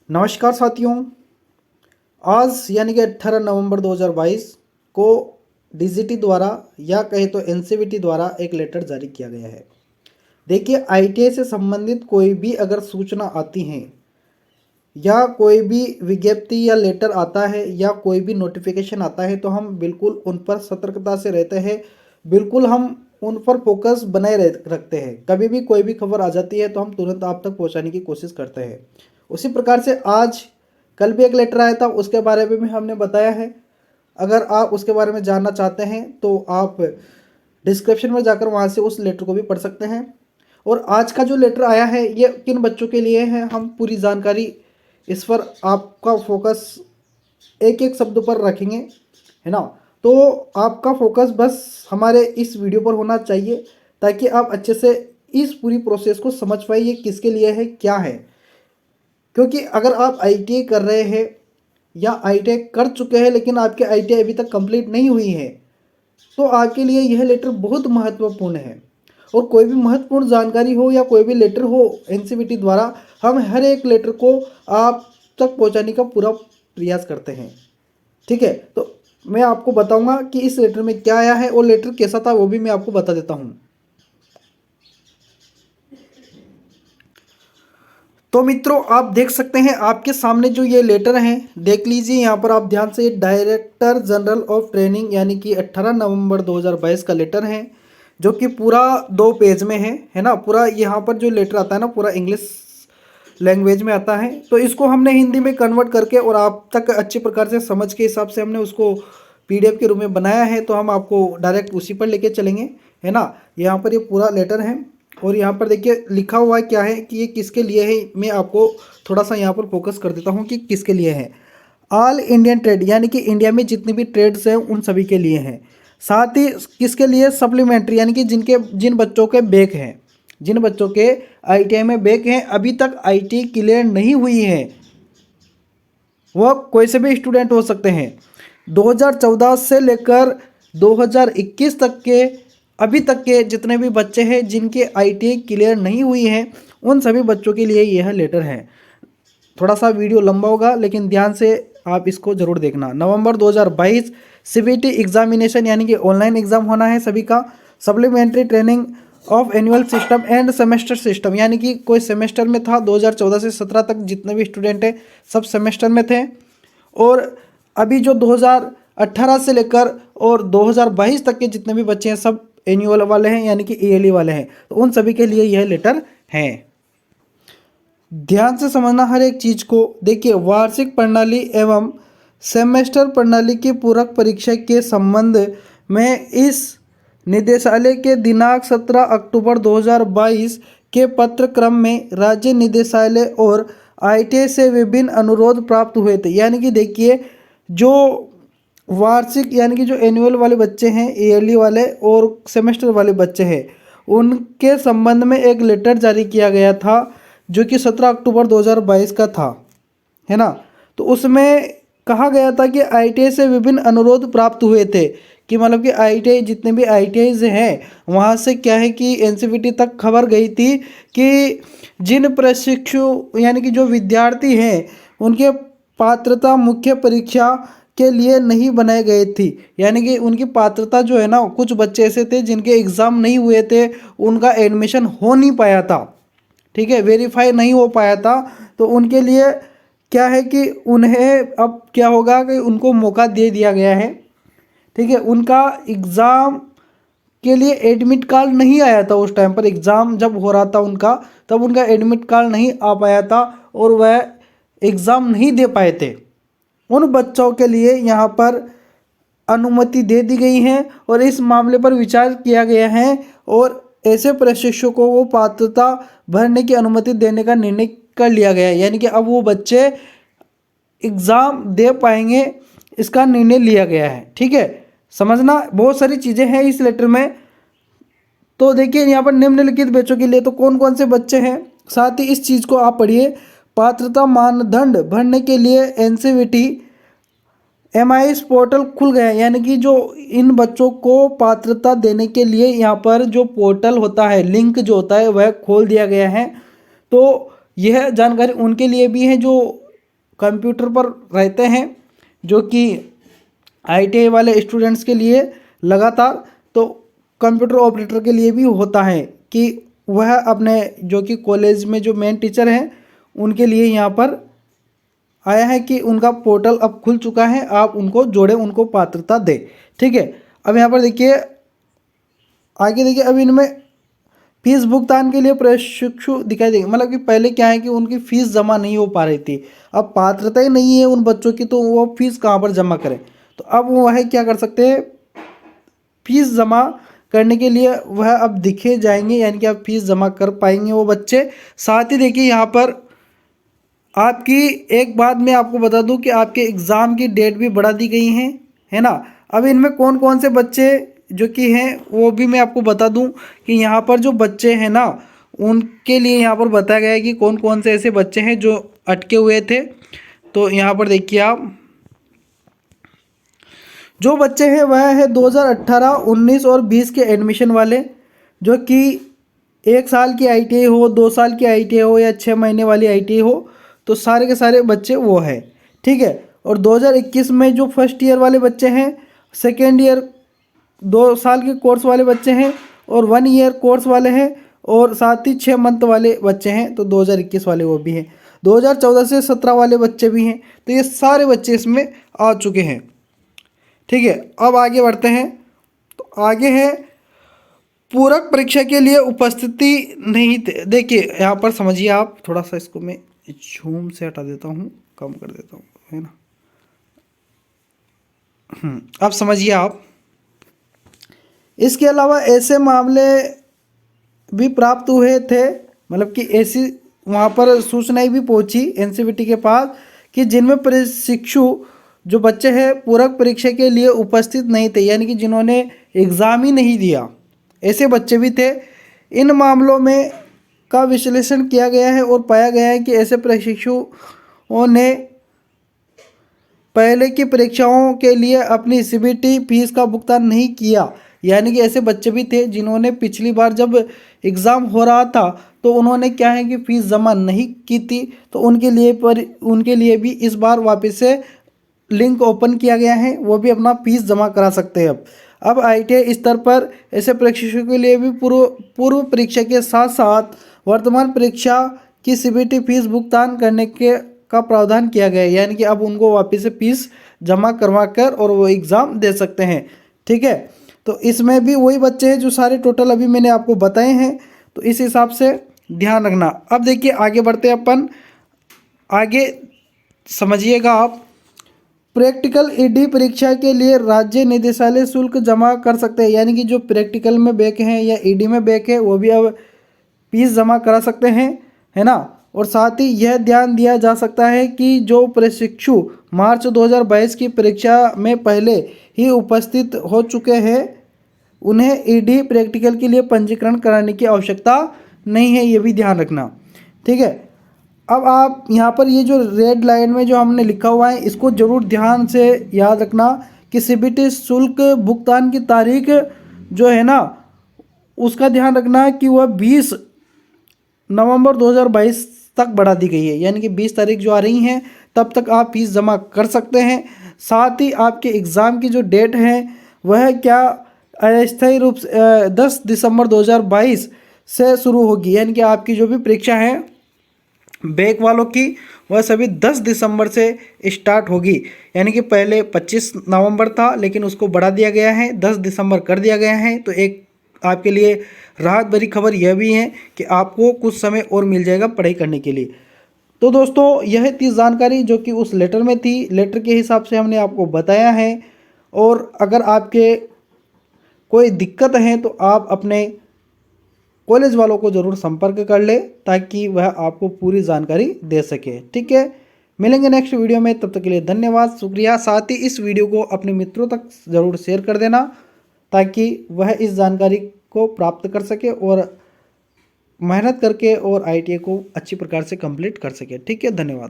नमस्कार साथियों। आज यानी कि 18 नवंबर 2022 को डीजीटी द्वारा या कहे तो एनसीवीटी द्वारा एक लेटर जारी किया गया है। देखिए, आईटीआई से संबंधित कोई भी अगर सूचना आती है या कोई भी विज्ञप्ति या लेटर आता है या कोई भी नोटिफिकेशन आता है तो हम बिल्कुल उन पर सतर्कता से रहते हैं। बिल्कुल हम उन पर फोकस बनाए रखते हैं। कभी भी कोई भी खबर आ जाती है तो हम तुरंत आप तक पहुंचाने की कोशिश करते हैं। उसी प्रकार से आज कल भी एक लेटर आया था, उसके बारे में भी हमने बताया है। अगर आप उसके बारे में जानना चाहते हैं तो आप डिस्क्रिप्शन में जाकर वहाँ से उस लेटर को भी पढ़ सकते हैं। और आज का जो लेटर आया है ये किन बच्चों के लिए है, हम पूरी जानकारी इस पर आपका फोकस एक एक शब्द पर रखेंगे, है ना। तो आपका फोकस बस हमारे इस वीडियो पर होना चाहिए ताकि आप अच्छे से इस पूरी प्रोसेस को समझ पाए ये किसके लिए है, क्या है। क्योंकि अगर आप आईटीआई कर रहे हैं या आईटीआई कर चुके हैं लेकिन आपकी आईटीआई अभी तक कंप्लीट नहीं हुई है तो आपके लिए यह लेटर बहुत महत्वपूर्ण है। और कोई भी महत्वपूर्ण जानकारी हो या कोई भी लेटर हो एनसीवीटी द्वारा, हम हर एक लेटर को आप तक पहुंचाने का पूरा प्रयास करते हैं। ठीक है, तो मैं आपको बताऊंगा कि इस लेटर में क्या आया है और लेटर कैसा था वो भी मैं आपको बता देता हूं। तो मित्रों, आप देख सकते हैं आपके सामने जो ये लेटर हैं, देख लीजिए यहाँ पर आप ध्यान से। डायरेक्टर जनरल ऑफ ट्रेनिंग यानी कि 18 नवंबर 2022 का लेटर है जो कि पूरा 2 पेज में है ना। पूरा यहाँ पर जो लेटर आता है ना पूरा इंग्लिश लैंग्वेज में आता है। तो इसको हमने हिंदी में कन्वर्ट करके और आप तक अच्छी प्रकार से समझ के हिसाब से हमने उसको पीडीएफ के रूप में बनाया है। तो हम आपको डायरेक्ट उसी पर लेके चलेंगे, है ना। यहाँ पर ये पूरा लेटर है और यहाँ पर देखिए लिखा हुआ है क्या है कि ये किसके लिए है। मैं आपको थोड़ा सा यहाँ पर फोकस कर देता हूँ कि किसके लिए है। ऑल इंडियन ट्रेड यानी कि इंडिया में जितने भी ट्रेड्स हैं उन सभी के लिए हैं। साथ ही किसके लिए, सप्लीमेंट्री यानी कि जिन बच्चों के बैक हैं, जिन बच्चों के आईटीआई में बैक हैं, अभी तक आईटीआई क्लियर नहीं हुई है, वह कोई से भी स्टूडेंट हो सकते हैं। 2014 से लेकर 2021 तक के अभी तक के जितने भी बच्चे हैं जिनके आईटीआई क्लियर नहीं हुई है उन सभी बच्चों के लिए यह लेटर है। थोड़ा सा वीडियो लंबा होगा लेकिन ध्यान से आप इसको ज़रूर देखना। नवंबर 2022 सीबीटी एग्जामिनेशन यानी कि ऑनलाइन एग्ज़ाम होना है सभी का। Supplementary training of annual system end semester system यानी कि कोई सेमेस्टर में था। 2014 से 17 तक जितने भी स्टूडेंट हैं सब सेमेस्टर में थे। और अभी जो 2018 से लेकर और 2022 तक के जितने भी बच्चे हैं सब एनुअल वाले हैं यानी कि ईयरली वाले हैं। तो उन सभी के लिए यह लेटर है। ध्यान से समझना हर एक चीज़ को। देखिए, वार्षिक प्रणाली एवं सेमेस्टर प्रणाली की पूरक परीक्षा के संबंध में इस निदेशालय के दिनांक 17 अक्टूबर 2022 के पत्र क्रम में राज्य निदेशालय और आईटीआई से विभिन्न अनुरोध प्राप्त हुए थे। यानी कि देखिए, जो वार्षिक यानी कि जो एनुअल वाले बच्चे हैं, ईयरली वाले और सेमेस्टर वाले बच्चे हैं, उनके संबंध में एक लेटर जारी किया गया था जो कि 17 अक्टूबर 2022 का था, है ना। तो उसमें कहा गया था कि आईटीआई से विभिन्न अनुरोध प्राप्त हुए थे कि मतलब कि आईटीआई जितने भी आईटीआईज हैं वहाँ से क्या है कि एनसीवीटी तक खबर गई थी कि जिन प्रशिक्षु यानी कि जो विद्यार्थी हैं उनके पात्रता मुख्य परीक्षा के लिए नहीं बनाए गए थी। यानी कि उनकी पात्रता जो है ना, कुछ बच्चे ऐसे थे जिनके एग्ज़ाम नहीं हुए थे, उनका एडमिशन हो नहीं पाया था, ठीक है, वेरीफाई नहीं हो पाया था। तो उनके लिए क्या है कि उन्हें अब क्या होगा कि उनको मौका दे दिया गया है, ठीक है। उनका एग्ज़ाम के लिए एडमिट कार्ड नहीं आया था उस टाइम पर। एग्ज़ाम जब हो रहा था उनका तब उनका एडमिट कार्ड नहीं आ पाया था और वह एग्ज़ाम नहीं दे पाए थे। उन बच्चों के लिए यहाँ पर अनुमति दे दी गई है और इस मामले पर विचार किया गया है और ऐसे प्रशिक्षकों को वो पात्रता भरने की अनुमति देने का निर्णय कर लिया गया है। यानी कि अब वो बच्चे एग्ज़ाम दे पाएंगे, इसका निर्णय लिया गया है, ठीक है। समझना, बहुत सारी चीज़ें हैं इस लेटर में। तो देखिए यहाँ पर निम्नलिखित बैचों के लिए तो कौन कौन से बच्चे हैं, साथ ही इस चीज़ को आप पढ़िए। पात्रता मानदंड भरने के लिए एनसीवीटी एमआईएस पोर्टल खुल गया है। यानी कि जो इन बच्चों को पात्रता देने के लिए यहाँ पर जो पोर्टल होता है, लिंक जो होता है वह खोल दिया गया है। तो यह जानकारी उनके लिए भी है जो कंप्यूटर पर रहते हैं, जो कि ITI वाले स्टूडेंट्स के लिए लगातार, तो कंप्यूटर ऑपरेटर के लिए भी होता है कि वह अपने जो कि कॉलेज में जो मेन टीचर हैं उनके लिए यहाँ पर आया है कि उनका पोर्टल अब खुल चुका है, आप उनको जोड़े, उनको पात्रता दे। ठीक है, अब यहाँ पर देखिए आगे देखिए, अब इनमें फीस भुगतान के लिए प्रशिक्षु दिखाई देंगे। मतलब कि पहले क्या है कि उनकी फ़ीस जमा नहीं हो पा रही थी, अब पात्रता ही नहीं है उन बच्चों की, तो वो फीस कहाँ पर जमा करें। तो अब वह क्या कर सकते हैं, फीस जमा करने के लिए वह अब दिखे जाएंगे, यानी कि अब फीस जमा कर पाएंगे वो बच्चे। साथ ही देखिए यहाँ पर आपकी एक बात मैं आपको बता दूं कि आपके एग्ज़ाम की डेट भी बढ़ा दी गई है ना। अब इनमें कौन कौन से बच्चे जो कि हैं वो भी मैं आपको बता दूं कि यहाँ पर जो बच्चे हैं ना उनके लिए यहाँ पर बताया गया है कि कौन कौन से ऐसे बच्चे हैं जो अटके हुए थे। तो यहाँ पर देखिए आप, जो बच्चे हैं वह है 2018, 19 और 20 के एडमिशन वाले, जो कि 1 साल की ITI हो, 2 साल की ITI हो या 6 महीने वाली ITI हो, तो सारे के सारे बच्चे वो हैं। ठीक है, और 2021 में जो फर्स्ट ईयर वाले बच्चे हैं, सेकेंड ईयर 2 साल के कोर्स वाले बच्चे हैं और 1 ईयर कोर्स वाले हैं, और साथ ही 6 मंथ वाले बच्चे हैं, तो 2021 वाले वो भी हैं। 2014 से 17 वाले बच्चे भी हैं, तो ये सारे बच्चे इसमें आ चुके हैं। ठीक है, अब आगे बढ़ते हैं। तो आगे है पूरक परीक्षा के लिए उपस्थिति नहीं थे। देखिए यहाँ पर समझिए आप, थोड़ा सा इसको मैं झूम से हटा देता हूँ, कम कर देता हूँ, है ना। अब समझिए आप, इसके अलावा ऐसे मामले भी प्राप्त हुए थे, मतलब कि ऐसी वहाँ पर सूचनाएं भी पहुँची NCVT के पास कि जिनमें प्रशिक्षु जो बच्चे हैं पूरक परीक्षा के लिए उपस्थित नहीं थे, यानी कि जिन्होंने एग्ज़ाम ही नहीं दिया, ऐसे बच्चे भी थे। इन मामलों में का विश्लेषण किया गया है और पाया गया है कि ऐसे प्रशिक्षुओं ने पहले की परीक्षाओं के लिए अपनी CBT फीस का भुगतान नहीं किया, यानी कि ऐसे बच्चे भी थे जिन्होंने पिछली बार जब एग्ज़ाम हो रहा था तो उन्होंने क्या है कि फ़ीस जमा नहीं की थी, तो उनके लिए भी इस बार वापस से लिंक ओपन किया गया है, वो भी अपना फीस जमा करा सकते हैं। अब ITI स्तर पर ऐसे प्रशिक्षु के लिए भी पूर्व परीक्षा के साथ साथ वर्तमान परीक्षा की CBT फीस भुगतान करने का प्रावधान किया गया है, यानी कि अब उनको वापस से फीस जमा करवा कर और वो एग्ज़ाम दे सकते हैं। ठीक है, तो इसमें भी वही बच्चे हैं जो सारे टोटल अभी मैंने आपको बताए हैं, तो इस हिसाब से ध्यान रखना। अब देखिए आगे बढ़ते हैं अपन, आगे समझिएगा आप, प्रैक्टिकल ED परीक्षा के लिए राज्य निदेशालय शुल्क जमा कर सकते हैं, यानी कि जो प्रैक्टिकल में बैक हैं या ED में बैक है वो भी अब फीस जमा करा सकते हैं, है ना। और साथ ही यह ध्यान दिया जा सकता है कि जो प्रशिक्षु मार्च 2022 की परीक्षा में पहले ही उपस्थित हो चुके हैं उन्हें ED प्रैक्टिकल के लिए पंजीकरण कराने की आवश्यकता नहीं है, ये भी ध्यान रखना। ठीक है, अब आप यहाँ पर ये जो रेड लाइन में जो हमने लिखा हुआ है इसको ज़रूर ध्यान से याद रखना कि CBT शुल्क भुगतान की तारीख जो है ना उसका ध्यान रखना कि वह 20 नवंबर 2022 तक बढ़ा दी गई है, यानी कि 20 तारीख जो आ रही हैं तब तक आप फीस जमा कर सकते हैं। साथ ही आपके एग्ज़ाम की जो डेट है वह क्या अस्थायी रूप से 10 दिसंबर 2022 से शुरू होगी, यानी कि आपकी जो भी परीक्षा है बैक वालों की वह सभी 10 दिसंबर से स्टार्ट होगी, यानी कि पहले 25 नवंबर था लेकिन उसको बढ़ा दिया गया है, 10 दिसंबर कर दिया गया है। तो एक आपके लिए राहत भरी खबर यह भी है कि आपको कुछ समय और मिल जाएगा पढ़ाई करने के लिए। तो दोस्तों यह थी जानकारी जो कि उस लेटर में थी, लेटर के हिसाब से हमने आपको बताया है। और अगर आपके कोई दिक्कत है तो आप अपने कॉलेज वालों को ज़रूर संपर्क कर ले ताकि वह आपको पूरी जानकारी दे सके। ठीक है, मिलेंगे नेक्स्ट वीडियो में, तब तक के लिए धन्यवाद, शुक्रिया। साथ ही इस वीडियो को अपने मित्रों तक ज़रूर शेयर कर देना ताकि वह इस जानकारी को प्राप्त कर सके और मेहनत करके और ITI को अच्छी प्रकार से कंप्लीट कर सके। ठीक है, धन्यवाद।